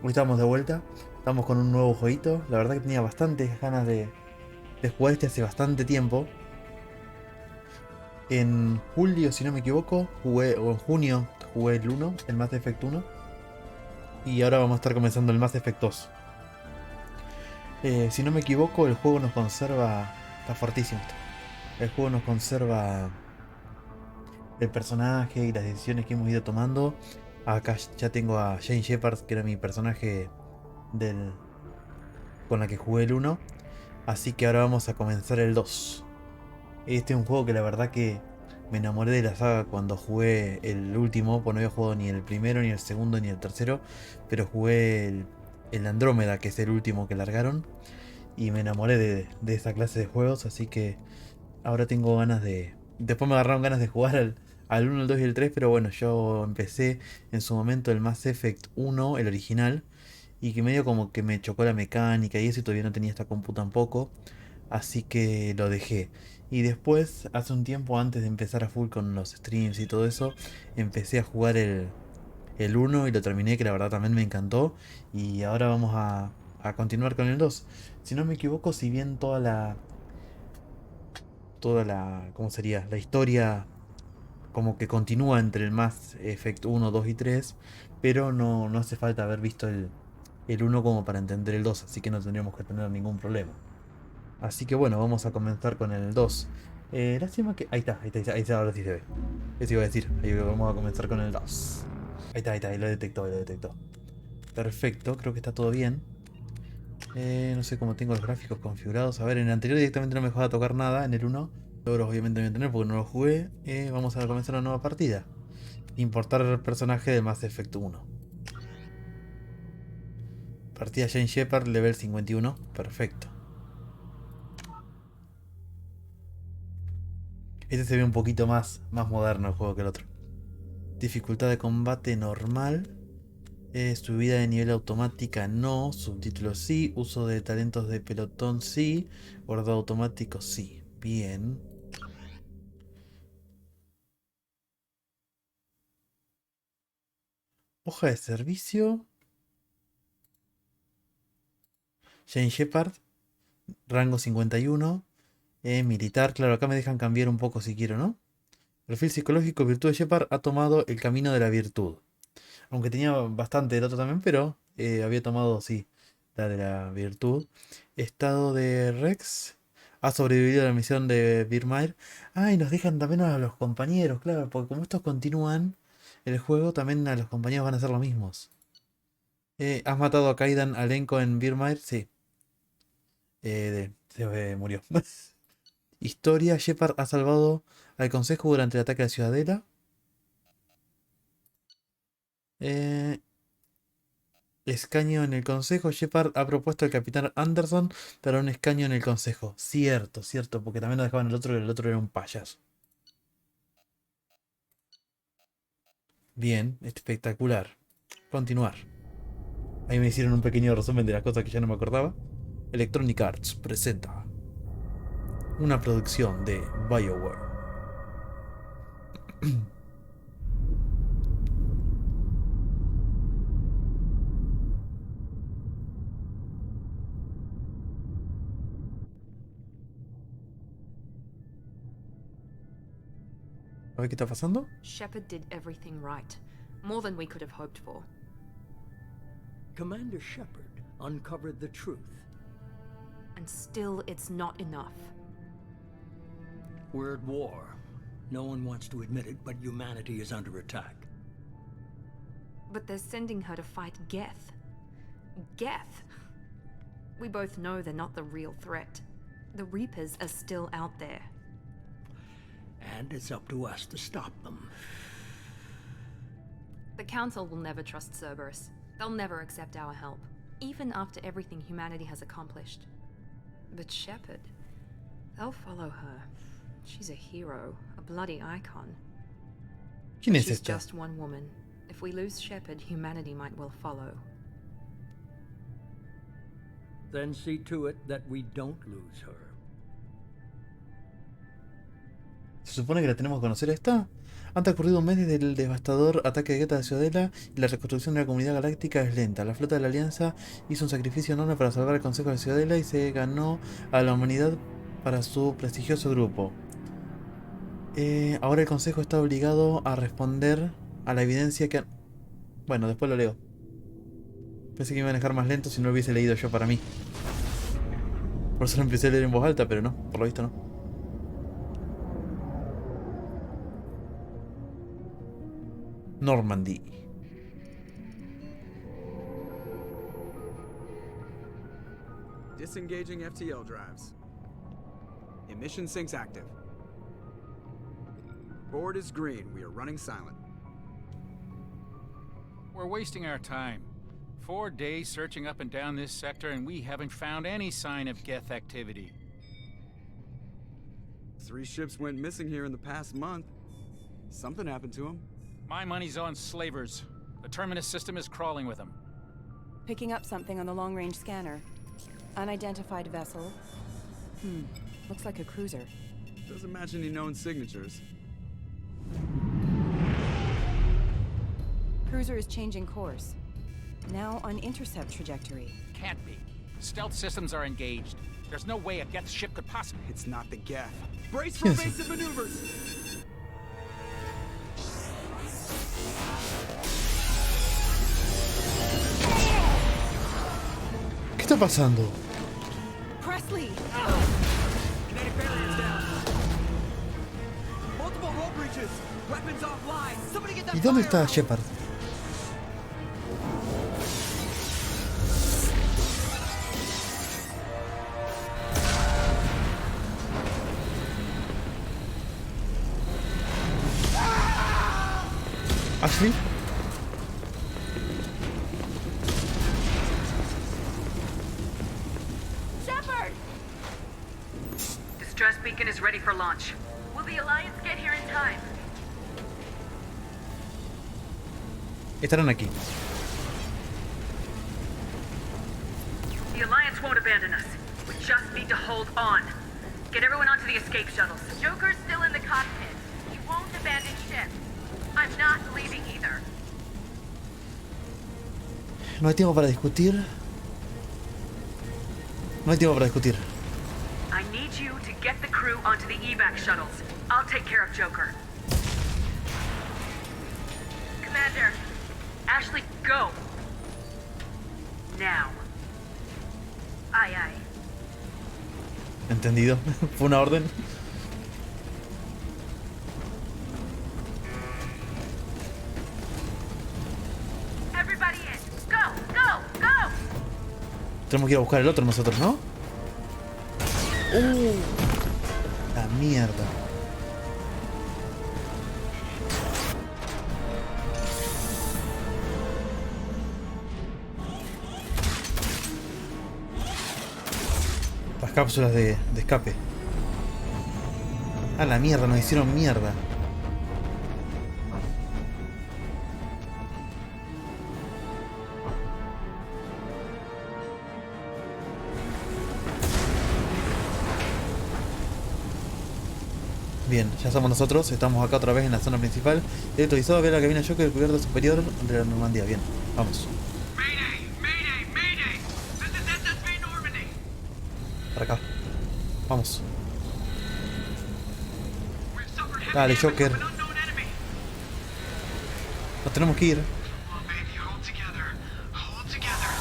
Hoy estamos de vuelta, estamos con un nuevo jueguito. La verdad que tenía bastantes ganas de jugar este hace bastante tiempo. En julio, si no me equivoco, jugué, o en junio, jugué el uno, el Mass Effect 1. Y ahora vamos a estar comenzando el Mass Effect 2. Si no me equivoco, el juego nos conserva... Está fortísimo esto. El juego nos conserva el personaje y las decisiones que hemos ido tomando. Acá ya tengo a Jane Shepard, que era mi personaje del, con la que jugué el uno. Así que ahora vamos a comenzar el 2. Este es un juego que la verdad que me enamoré de la saga cuando jugué el último, pues no había jugado ni el primero, ni el segundo, ni el tercero, pero jugué el Andrómeda, que es el último que largaron, y me enamoré de esa clase de juegos, así que ahora tengo ganas de... Después me agarraron ganas de jugar al 1, el 2 y el 3, pero bueno, yo empecé en su momento el Mass Effect 1, el original, y que medio como que me chocó la mecánica y eso, y todavía no tenía esta compu tampoco. Así que lo dejé. Y después, hace un tiempo antes de empezar a full con los streams y todo eso, empecé a jugar el uno y lo terminé, que la verdad también me encantó. Y ahora vamos a continuar con el 2. Si no me equivoco, si bien ¿cómo sería? La historia como que continúa entre el Mass Effect uno, 2 y 3, pero no hace falta haber visto el uno como para entender el 2, así que no tendríamos que tener ningún problema. Así que bueno, vamos a comenzar con el 2. Lástima que... ahí está, ahora sí se ve. Eso iba a decir, ahí vamos a comenzar con el 2. Ahí está, ahí lo detectó, ahí lo detectó. Perfecto, creo que está todo bien. No sé cómo tengo los gráficos configurados. A ver, en el anterior directamente no me dejaba tocar nada, en el uno logros obviamente voy a tener porque no lo jugué. Vamos a comenzar una nueva partida. Importar el personaje de Mass Effect 1. Partida Jane Shepard, level 51. Perfecto. Este se ve un poquito más moderno el juego que el otro. Dificultad de combate normal. Subida de nivel automática no. Subtítulos sí. Uso de talentos de pelotón sí. Guardado automático sí. Bien. Hoja de servicio. Jane Shepard. Rango 51. Militar. Claro, acá me dejan cambiar un poco si quiero, ¿no? Perfil psicológico. Virtud de Shepard ha tomado el camino de la virtud. Aunque tenía bastante del otro también, pero había tomado, sí, la de la virtud. Estado de Rex. Ha sobrevivido a la misión de Birmire. Ah, y nos dejan también a los compañeros, claro, porque como estos continúan el juego, también a los compañeros van a ser los mismos. ¿Has matado a Kaidan Alenko en Birmire? Sí. Se murió. Historia. Shepard ha salvado al consejo durante el ataque a la ciudadela. Eh, Escaño en el consejo. Shepard ha propuesto al capitán Anderson para un escaño en el consejo. Cierto, cierto, porque también lo dejaban el otro, que el otro era un payaso. Bien, espectacular. Continuar. Ahí me hicieron un pequeño resumen de las cosas que ya no me acordaba. Electronic Arts presenta una producción de BioWare. A ver qué está pasando. Shepard did everything right. More than we could have hoped for. Commander Shepard uncovered the truth. And still, it's not enough. We're at war. No one wants to admit it, but humanity is under attack. But they're sending her to fight Geth. Geth! We both know they're not the real threat. The Reapers are still out there. And it's up to us to stop them. The Council will never trust Cerberus. They'll never accept our help, even after everything humanity has accomplished. But Shepard, they'll follow her. She's a hero, a bloody icon. ¿Quién But es she's esta? just one woman. If we lose Shepard, humanity might well follow. Then see to it that we don't lose her. ¿Se supone que la tenemos que conocer a esta? Han transcurrido un mes desde el devastador ataque de Guetta de Ciudadela y la reconstrucción de la comunidad galáctica es lenta. La flota de la Alianza hizo un sacrificio enorme para salvar el Consejo de Ciudadela y se ganó a la humanidad para su prestigioso grupo. Ahora el Consejo está obligado a responder a la evidencia que... Bueno, después lo leo. Pensé que me iba a dejar más lento si no lo hubiese leído yo para mí. Por eso lo empecé a leer en voz alta, pero no, por lo visto no. Normandy. Disengaging FTL drives. Emission sinks active. Board is green. We are running silent. We're wasting our time. 4 days searching up and down this sector, and we haven't found any sign of Geth activity. 3 ships went missing here in the past month. Something happened to them. My money's on slavers. The Terminus system is crawling with them. Picking up something on the long-range scanner. Unidentified vessel. Looks like a cruiser. Doesn't match any known signatures. Cruiser is changing course. Now on intercept trajectory. Can't be. Stealth systems are engaged. There's no way a Geth ship could possibly... It's not the Geth. Brace for evasive maneuvers! ¿Qué está pasando? Presley! Kinetic barriers down. Multiple hull breaches. Weapons offline. Somebody get that ¿Y dónde fire está out. Shepard? ¿Ashley? Shepard! Distress beacon is ready for launch. Will the Alliance get here in time? Estarán aquí. The Alliance won't abandon us. We just need to hold on. Get everyone onto the escape shuttles. Joker's still in the cockpit. He won't abandon ship. I'm not leaving either. No hay tiempo para discutir. No hay tiempo para discutir. I need you to get the crew onto the evac shuttles. I'll take care of Joker. Commander, Ashley, go. Now. Aye, aye. Entendido. Fue una orden. Everybody in. Go, go, go. Tenemos que ir a buscar el otro nosotros, ¿no? La mierda. Las cápsulas de escape. A la mierda, nos hicieron mierda. Bien, ya somos nosotros, estamos acá otra vez en la zona principal. He autorizado a ver la cabina Joker cubierta superior de la Normandía. Bien, vamos. Mayday! Mayday! Mayday! This is SSV Normandy! Para acá. Vamos. We've suffered heavy Dale, damage Joker. from an unknown enemy. Nos tenemos que ir. Come on, baby, hold together. Hold together.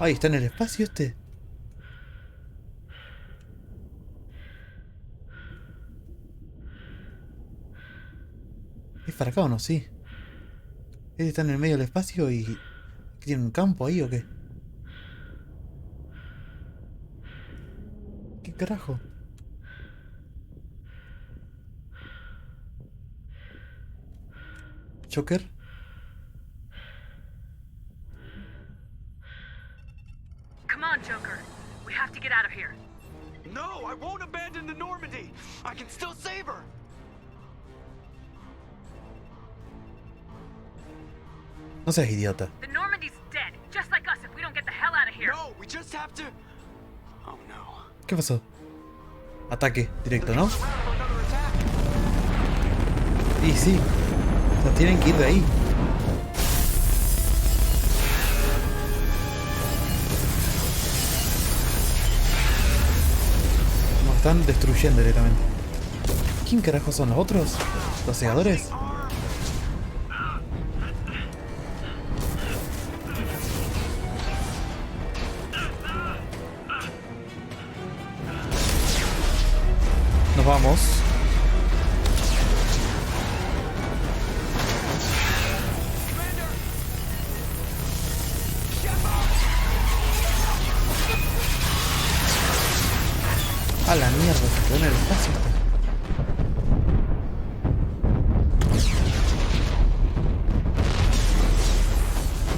Ahí está en el espacio este. ¿Es para acá o no? Sí. Este está en el medio del espacio y... ¿qué tiene un campo ahí o qué? ¿Qué carajo? ¿Joker? Come on, Joker. We have to get out of here. No, I won't abandon the Normandy. I can still save her. No seas idiota. The Normandy's dead, just like us if we don't get the hell out of here. No, we just have to... Oh no. ¿Qué pasó? Ataque directo, ¿no? Y sí. O sea, tienen que ir de ahí. Nos están destruyendo directamente. ¿Quién carajo son los otros? ¿Los segadores? Nos vamos. A la mierda, se quedó en el espacio.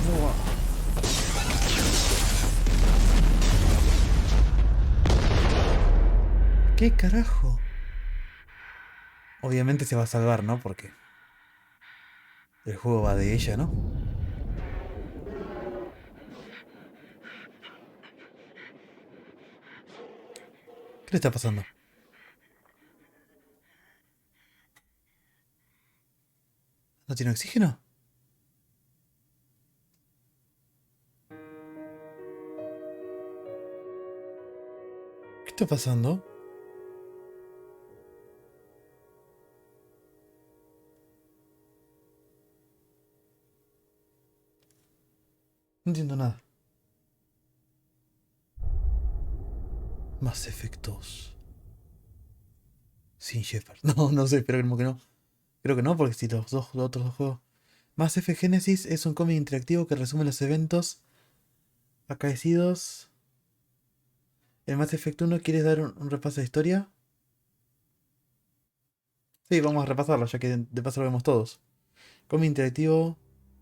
Buah. ¿Qué carajo? Obviamente se va a salvar, ¿no? Porque el juego va de ella, ¿no? ¿Qué le está pasando? ¿No tiene oxígeno? ¿Qué está pasando? No entiendo nada. Más efectos. Sin Shepard. No, no sé, pero como que no. Creo que no, porque si los otros dos juegos. Mass Effect Genesis es un cómic interactivo que resume los eventos acaecidos. El Mass Effect 1, ¿quieres dar un repaso de historia? Sí, vamos a repasarlo, ya que de paso lo vemos todos. Cómic interactivo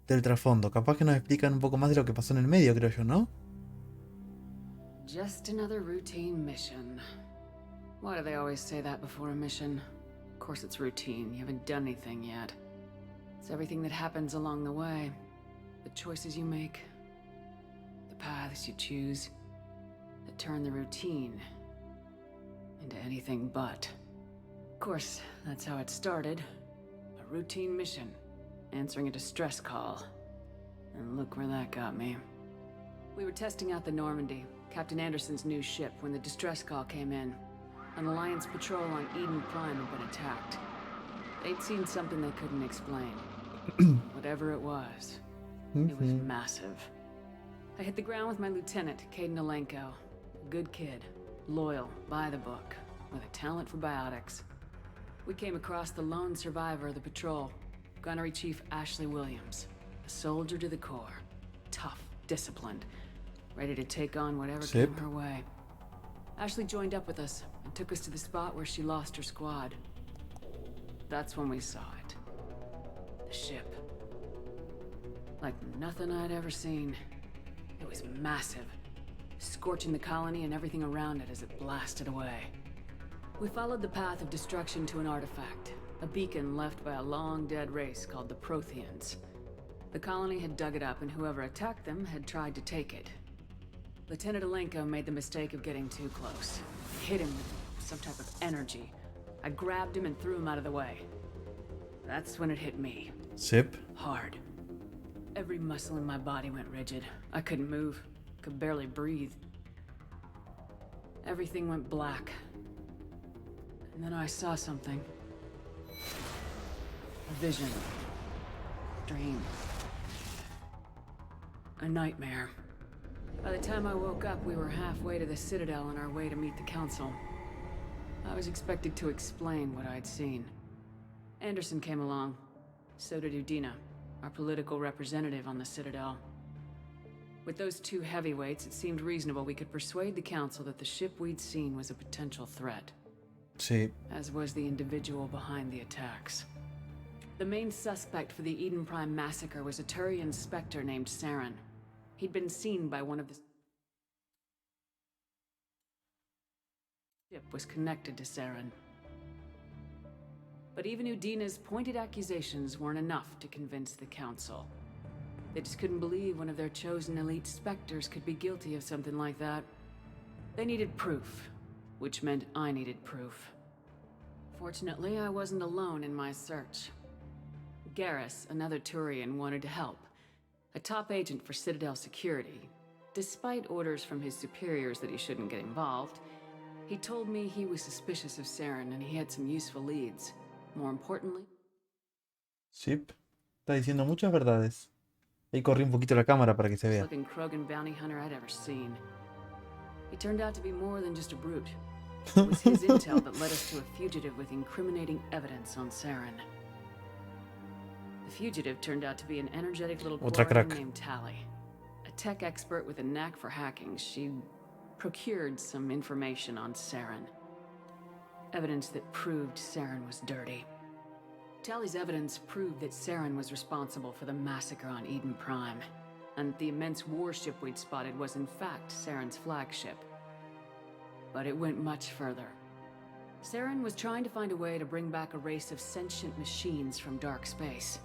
del trasfondo. Capaz que nos explican un poco más de lo que pasó en el medio, creo yo, ¿no? Just another routine mission. Why do they always say that before a mission? Of course it's routine. You haven't done anything yet. It's everything that happens along the way. The choices you make. The paths you choose. That turn the routine into anything but. Of course, that's how it started. A routine mission. Answering a distress call. And look where that got me. We were testing out the Normandy, Captain Anderson's new ship, when the distress call came in. An Alliance patrol on Eden Prime had been attacked. They'd seen something they couldn't explain. Whatever it was massive. I hit the ground with my lieutenant, Caden Alenko. A good kid, loyal, by the book, with a talent for biotics. We came across the lone survivor of the patrol, Gunnery Chief Ashley Williams. A soldier to the core. Tough, disciplined, ready to take on whatever came her way. Ashley joined up with us and took us to the spot where she lost her squad. That's when we saw it. The ship. Like nothing I'd ever seen. It was massive, scorching the colony and everything around it as it blasted away. We followed the path of destruction to an artifact, a beacon left by a long-dead race called the Protheans. The colony had dug it up, and whoever attacked them had tried to take it. Lieutenant Alenko made the mistake of getting too close. I hit him with some type of energy. I grabbed him and threw him out of the way. That's when it hit me. Sip. Hard. Every muscle in my body went rigid. I couldn't move. Could barely breathe. Everything went black. And then I saw something. A vision. Dream. A nightmare. By the time I woke up, we were halfway to the Citadel on our way to meet the Council. I was expected to explain what I'd seen. Anderson came along. So did Udina, our political representative on the Citadel. With those two heavyweights, it seemed reasonable we could persuade the Council that the ship we'd seen was a potential threat. Sí. As was the individual behind the attacks. The main suspect for the Eden Prime massacre was a Turian Spectre named Saren. He'd been seen by one of the... ship was connected to Saren. But even Udina's pointed accusations weren't enough to convince the Council. They just couldn't believe one of their chosen elite Spectres could be guilty of something like that. They needed proof. which meant I needed proof. Fortunately, I wasn't alone in my search. Garrus, another Turian, wanted to help. A top agent for Citadel security. Despite orders from his superiors that he shouldn't get involved, he told me he was suspicious of Saren and he had some useful leads. More importantly... Chip. Está diciendo muchas verdades. Ahí corrí un poquito la cámara para que se vea. ...looking Krogan bounty hunter I'd ever seen. He turned out to be more than just a brute. It was his intel that led us to a fugitive with incriminating evidence on Saren. The fugitive turned out to be an energetic little Quarian named Tali. A tech expert with a knack for hacking, she procured some information on Saren. Evidence that proved Saren was dirty. Tali's evidence proved that Saren was responsible for the massacre on Eden Prime, and the immense warship we'd spotted was in fact Saren's flagship. But it went much further. Saren was trying to find a way to bring back a race of sentient machines from dark space.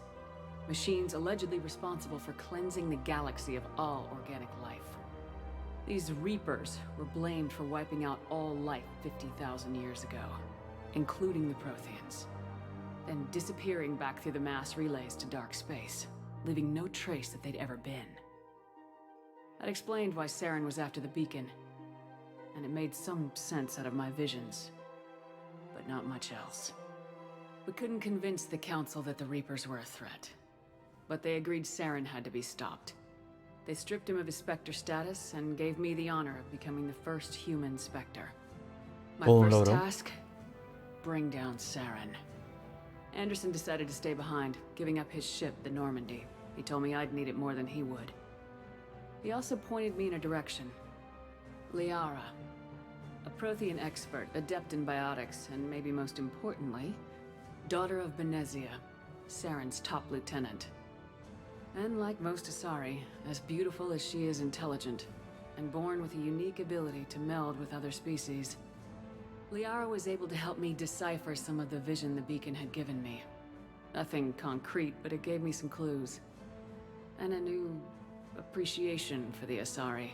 Machines allegedly responsible for cleansing the galaxy of all organic life. These Reapers were blamed for wiping out all life 50,000 years ago, including the Protheans, then disappearing back through the mass relays to dark space, leaving no trace that they'd ever been. That explained why Saren was after the beacon, and it made some sense out of my visions, but not much else. We couldn't convince the Council that the Reapers were a threat, but they agreed Saren had to be stopped. They stripped him of his Spectre status and gave me the honor of becoming the first human Spectre. My first task? Bring down Saren. Anderson decided to stay behind, giving up his ship, the Normandy. He told me I'd need it more than he would. He also pointed me in a direction. Liara, a Prothean expert, adept in biotics, and maybe most importantly, daughter of Benezia, Saren's top lieutenant. And like most Asari, as beautiful as she is intelligent, and born with a unique ability to meld with other species, Liara was able to help me decipher some of the vision the beacon had given me. Nothing concrete, but it gave me some clues. And a new appreciation for the Asari.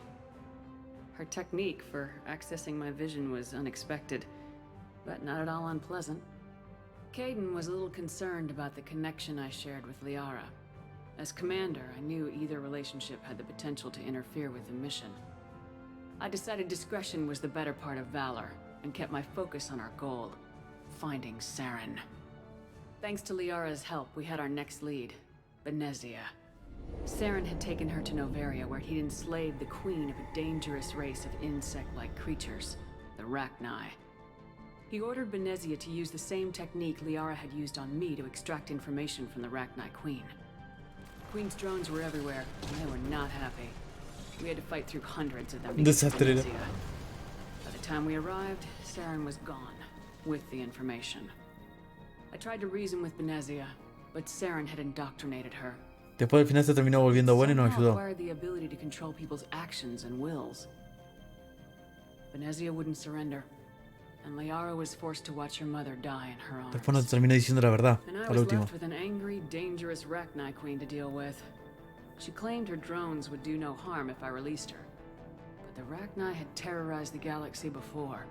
Her technique for accessing my vision was unexpected, but not at all unpleasant. Caden was a little concerned about the connection I shared with Liara. As commander, I knew either relationship had the potential to interfere with the mission. I decided discretion was the better part of valor, and kept my focus on our goal, finding Saren. Thanks to Liara's help, we had our next lead, Benezia. Saren had taken her to Noveria, where he'd enslaved the queen of a dangerous race of insect-like creatures, the Rachni. He ordered Benezia to use the same technique Liara had used on me to extract information from the Rachni queen. The queen's drones were everywhere, and they were not happy. We had to fight through hundreds of them to get to Benezia. By the time we arrived, Saren was gone, with the information. I tried to reason with Benezia, but Saren had indoctrinated her. Después al final se terminó volviendo bueno y nos ayudó. Acquired the ability to control people's actions and wills. Benezia wouldn't surrender, and Liara was forced to watch her mother die in her arms. Después nos terminó diciendo la verdad, And I al was último. left with an angry, dangerous Rachni queen to deal with. She claimed her drones would do no harm if I released her. But the Rachni had terrorized the galaxy before.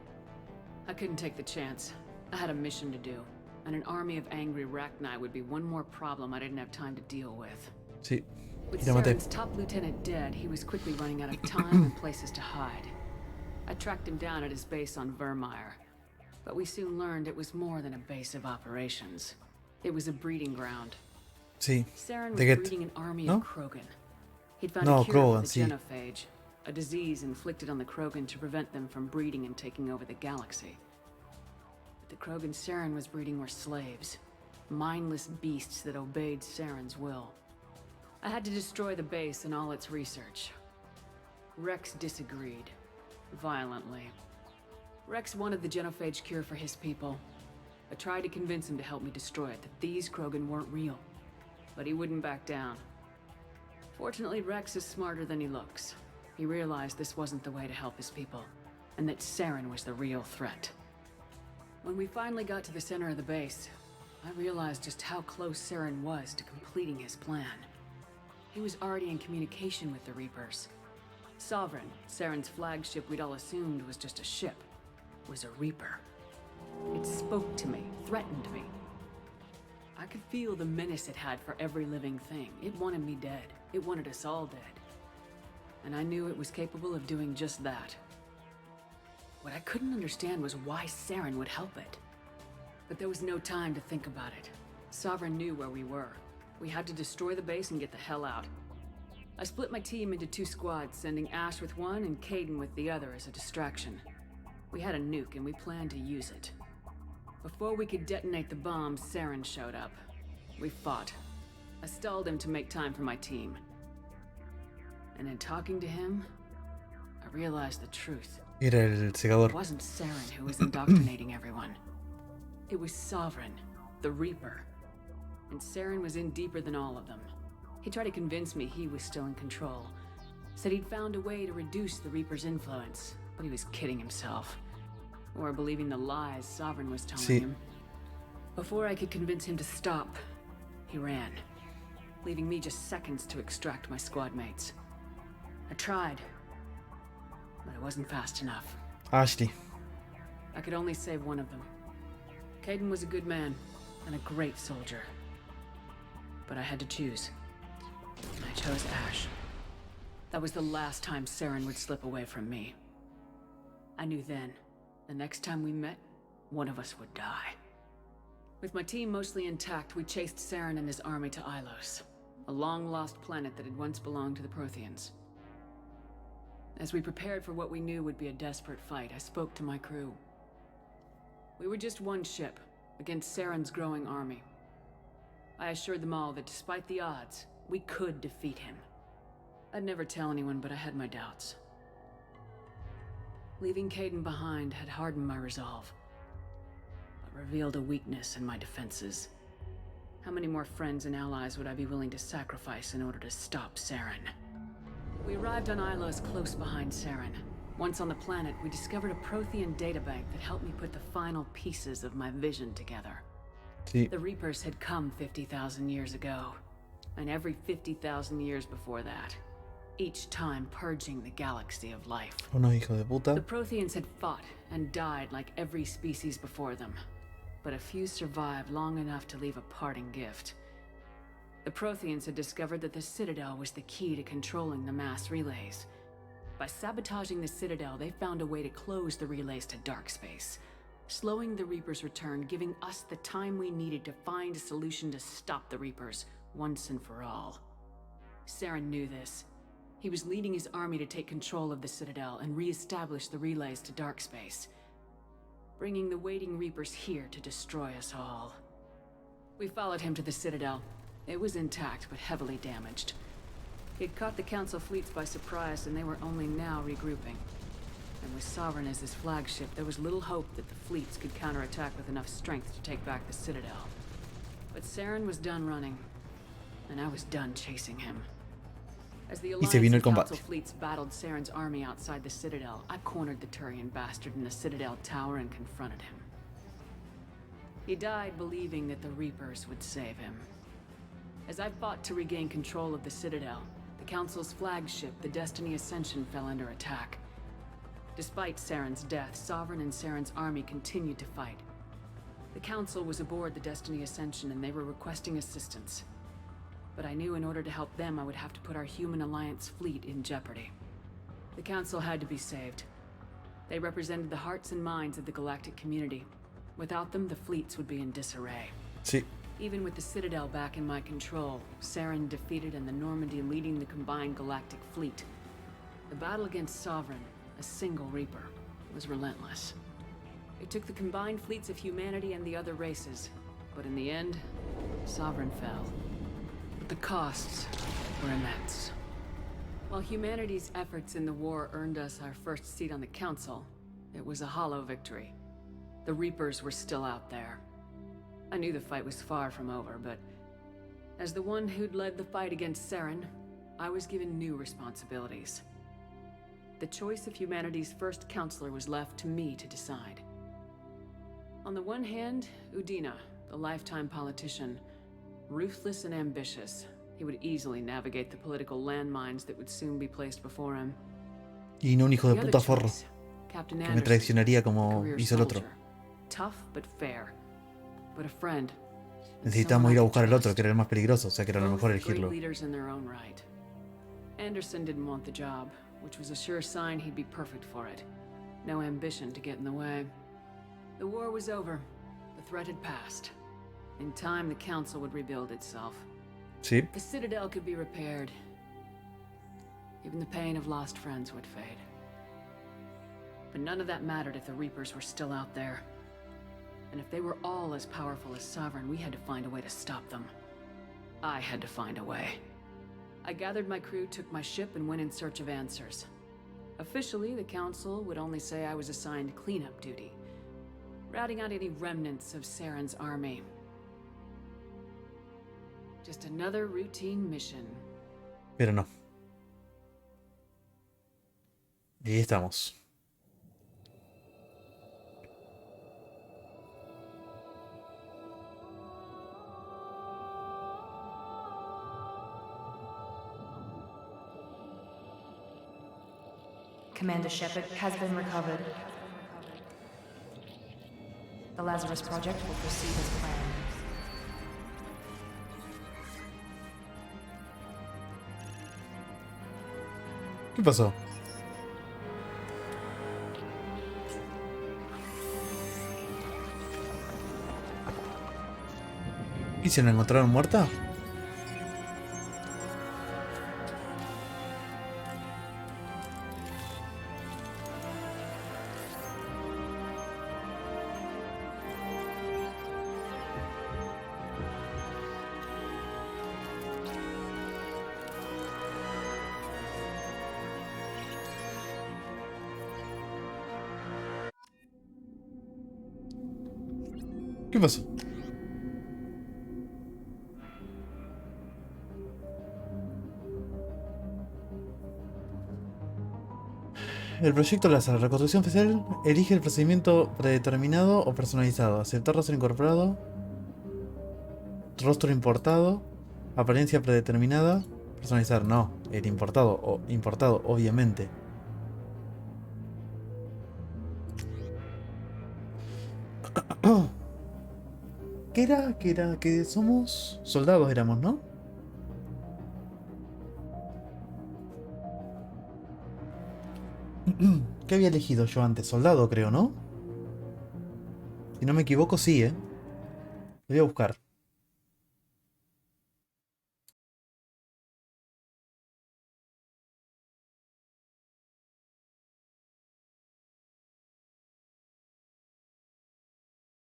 I couldn't take the chance. I had a mission to do, and an army of angry Rachni would be one more problem I didn't have time to deal with. Sí, With y la maté. Saren's top lieutenant dead, he was quickly running out of time and places to hide. I tracked him down at his base on Vermeer, but we soon learned it was more than a base of operations. It was a breeding ground. Sí, Saren was de Get. breeding an army ¿No? of Krogan. He'd found No, a cure Krogan, for the sí. genophage, a disease inflicted on the Krogan to prevent them from breeding and taking over the galaxy. But the Krogan Saren was breeding were slaves, mindless beasts that obeyed Saren's will. I had to destroy the base and all its research. Rex disagreed, violently. Rex wanted the genophage cure for his people. I tried to convince him to help me destroy it, that these Krogan weren't real. But he wouldn't back down. Fortunately, Rex is smarter than he looks. He realized this wasn't the way to help his people, and that Saren was the real threat. When we finally got to the center of the base, I realized just how close Saren was to completing his plan. He was already in communication with the Reapers. Sovereign, Saren's flagship we'd all assumed was just a ship. was a Reaper. It spoke to me, threatened me. I could feel the menace it had for every living thing. It wanted me dead. It wanted us all dead. And I knew it was capable of doing just that. What I couldn't understand was why Saren would help it. But there was no time to think about it. Sovereign knew where we were. We had to destroy the base and get the hell out. I split my team into 2 squads, sending Ash with one and Caden with the other as a distraction. We had a nuke and we planned to use it. Before we could detonate the bombs, Saren showed up. We fought. I stalled him to make time for my team. And in talking to him, I realized the truth. Era el secador. It wasn't Saren who was indoctrinating everyone. It was Sovereign, the Reaper. And Saren was in deeper than all of them. He tried to convince me he was still in control. Said he'd found a way to reduce the Reaper's influence, but he was kidding himself. Or believing the lies Sovereign was telling him. Before I could convince him to stop, he ran, leaving me just seconds to extract my squad mates. I tried, but I wasn't fast enough. Ashley. I could only save one of them. Caden was a good man and a great soldier. But I had to choose. And I chose Ash. That was the last time Saren would slip away from me. I knew then, the next time we met, one of us would die. With my team mostly intact, we chased Saren and his army to Ilos, a long-lost planet that had once belonged to the Protheans. As we prepared for what we knew would be a desperate fight, I spoke to my crew. We were just one ship, against Saren's growing army. I assured them all that despite the odds, we could defeat him. I'd never tell anyone, but I had my doubts. Leaving Caden behind had hardened my resolve, but revealed a weakness in my defenses. How many more friends and allies would I be willing to sacrifice in order to stop Saren? We arrived on Ilos close behind Saren. Once on the planet, we discovered a Prothean databank that helped me put the final pieces of my vision together. Sí. The Reapers had come 50,000 years ago, and every 50,000 years before that, each time purging the galaxy of life. Unos hijos de The puta. Protheans had fought and died like every species before them, but a few survived long enough to leave a parting gift. The Protheans had discovered that the Citadel was the key to controlling the mass relays. By sabotaging the Citadel, they found a way to close the relays to dark space, slowing the Reapers' return, giving us the time we needed to find a solution to stop the Reapers once and for all. Saren knew this. He was leading his army to take control of the Citadel and re-establish the relays to dark space, bringing the waiting Reapers here to destroy us all. We followed him to the Citadel. It was intact, but heavily damaged. He had caught the Council fleets by surprise, and they were only now regrouping. And with Sovereign as his flagship, there was little hope that the fleets could counterattack with enough strength to take back the Citadel. But Saren was done running, and I was done chasing him. As the Alliance vino el and combate. Council fleets battled Saren's army outside the Citadel, I cornered the Turian bastard in the Citadel tower and confronted him. He died believing that the Reapers would save him. As I fought to regain control of the Citadel, the Council's flagship, the Destiny Ascension, fell under attack. Despite Saren's death, Sovereign and Saren's army continued to fight. The Council was aboard the Destiny Ascension and they were requesting assistance. But I knew in order to help them, I would have to put our human alliance fleet in jeopardy. The Council had to be saved. They represented the hearts and minds of the galactic community. Without them, the fleets would be in disarray. Sí. Even with the Citadel back in my control, Saren defeated and the Normandy leading the combined galactic fleet. The battle against Sovereign, a single Reaper, was relentless. It took the combined fleets of humanity and the other races, but in the end, Sovereign fell. But the costs were immense. While humanity's efforts in the war earned us our first seat on the Council, it was a hollow victory. The Reapers were still out there. I knew the fight was far from over, but as the one who'd led the fight against Saren, I was given new responsibilities. The choice of humanity's first counselor was left to me to decide. On the one hand, Udina, the lifetime politician, ruthless and ambitious. He would easily navigate the political landmines that would soon be placed before him. Y no un hijo The de other puta forro. choice, Captain Que me Anderson, traicionaría como career hizo el otro. soldier. Tough but fair. But a friend. And Necesitábamos someone ir a I buscar al could otro, que trust. era el más peligroso, o sea que era lo Both mejor great elegirlo. leaders in their own right. Anderson didn't want the job, which was a sure sign he'd be perfect for it. No ambition to get in the way. The war was over. The threat had passed. In time, the Council would rebuild itself. Sí. The Citadel could be repaired. Even the pain of lost friends would fade. But none of that mattered if the Reapers were still out there. And if they were all as powerful as Sovereign, we had to find a way to stop them. I had to find a way. I gathered my crew, took my ship, and went in search of answers. Officially, the Council would only say I was assigned cleanup duty, routing out any remnants of Saren's army. Just another routine mission. Pero no. Y ahí estamos. Commander Shepard has been recovered. The Lazarus Project will proceed as planned. ¿Qué pasó? ¿Y se la encontraron muerta? ¿Qué pasó? El proyecto Lázaro, reconstrucción facial, elige el procedimiento predeterminado o personalizado. Aceptar rostro incorporado. Rostro importado. Apariencia predeterminada. Personalizar, no. El importado, o importado, obviamente. ¿Qué era? ¿Qué era? Que somos soldados éramos, ¿no? ¿Qué había elegido yo antes? Soldado, creo, ¿no? Si no me equivoco, sí, ¿eh? Lo voy a buscar.